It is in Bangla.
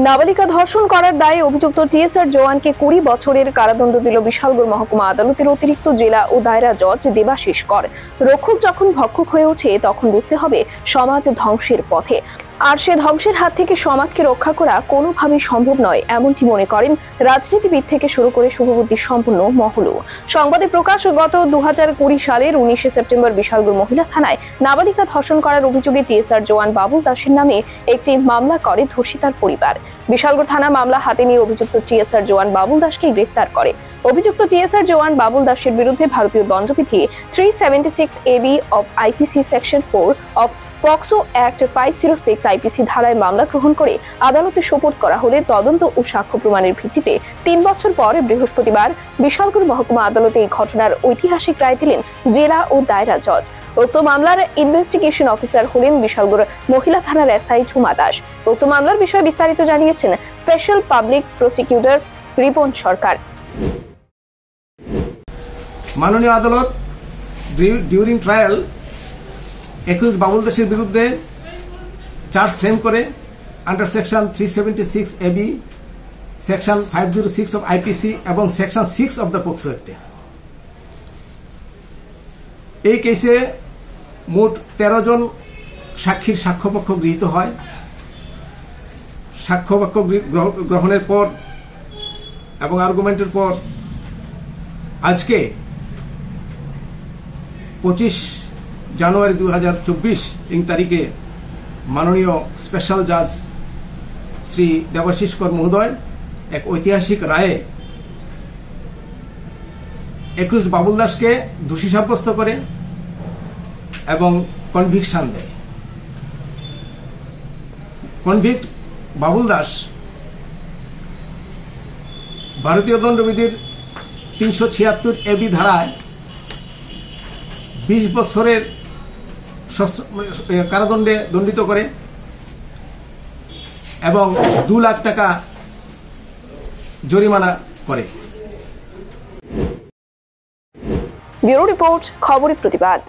নাবালিকা ধর্ষণ করার দায়ে অভিযুক্ত টিএসআর জওয়ানকে 20 বছরের কারাদণ্ড দিল বিশালগড় মহকুমা আদালতের অতিরিক্ত জেলা ও দায়রা জজ দেবাশিস কর। রক্ষক যখন ভক্ষক হয়ে ওঠে তখন বুঝতে হবে সমাজ ধ্বংসের পথে, আর সে ধ্বংসের হাত থেকে সমাজকে রক্ষা করা কোনোভাবেই সম্ভব নয়, এমনটি মনে করেন রাজনীতিবিদ থেকে শুরু করে শুভবুদ্ধি সম্পন্ন মহলও। সংবাদে প্রকাশ, গত 2020 সালের 19 সেপ্টেম্বর বিশালগড় মহিলা থানায় নাবালিকা ধর্ষণ করার অভিযোগে টিএসআর জওয়ান বাবুল দাসের নামে একটি মামলা করে ধর্ষিতার পরিবার। বিশালগড় থানা মামলা হাতে নিয়ে অভিযুক্ত টিএসআর জওয়ান বাবুল দাসকে গ্রেফতার করে। অভিযুক্ত টিএসআর জওয়ান বাবুল দাসের বিরুদ্ধে ভারতীয় দণ্ডবিধি 376 AB of IPC section 4 of POCSO act 506 IPC ধারায় মামলা গ্রহণ করে আদালতে সোপর্দ করা হলে তদন্ত ও সাক্ষ্য প্রমাণের ভিত্তিতে 3 বছর পর বৃহস্পতিবার বিশালগড় মহকুমা আদালতে এই ঘটনার ঐতিহাসিক রায় দিলেন জেলা ও দায়রা জজ। উক্ত মামলার ইনভেস্টিগেশন অফিসার হলেন বিশালগড় মহিলা থানার এসআই ঝুমা দাস। উক্ত মামলার বিষয়ে বিস্তারিত জানিয়েছেন স্পেশাল পাবলিক প্রসিকিউটর রিপন সরকার। মাননীয় আদালত ডিউরিং ট্রায়াল একুশ বাবুল দাসের বিরুদ্ধে চার্জ ফ্রেম করে under section 376 AB, section 506 of IPC এবং সেকশন 6 অফ দ্য পক্সো অ্যাক্টে এই কেসে মোট 13 জন সাক্ষীর সাক্ষ্যপক্ষ গৃহীত হয়। সাক্ষ্যপক্ষ গ্রহণের পর এবং আর্গুমেন্টের পর আজকে 25 জানুয়ারি 2024 তারিখে মাননীয় স্পেশাল জাজ শ্রী দেবাশিস কর মহোদয় এক ঐতিহাসিক রায়ে 21 বাবুল দাসকে দোষী সাব্যস্ত করে এবং কনভিকশন দেয়। কনভিক্ট বাবুল দাস ভারতীয় দণ্ডবিধির 376 AB ধারায় 20 বছরের কারাদণ্ডে দণ্ডিত করে এবং 2 লাখ টাকা জরিমানা করে। ব্যুরো রিপোর্ট, খবরের প্রতিবাদ।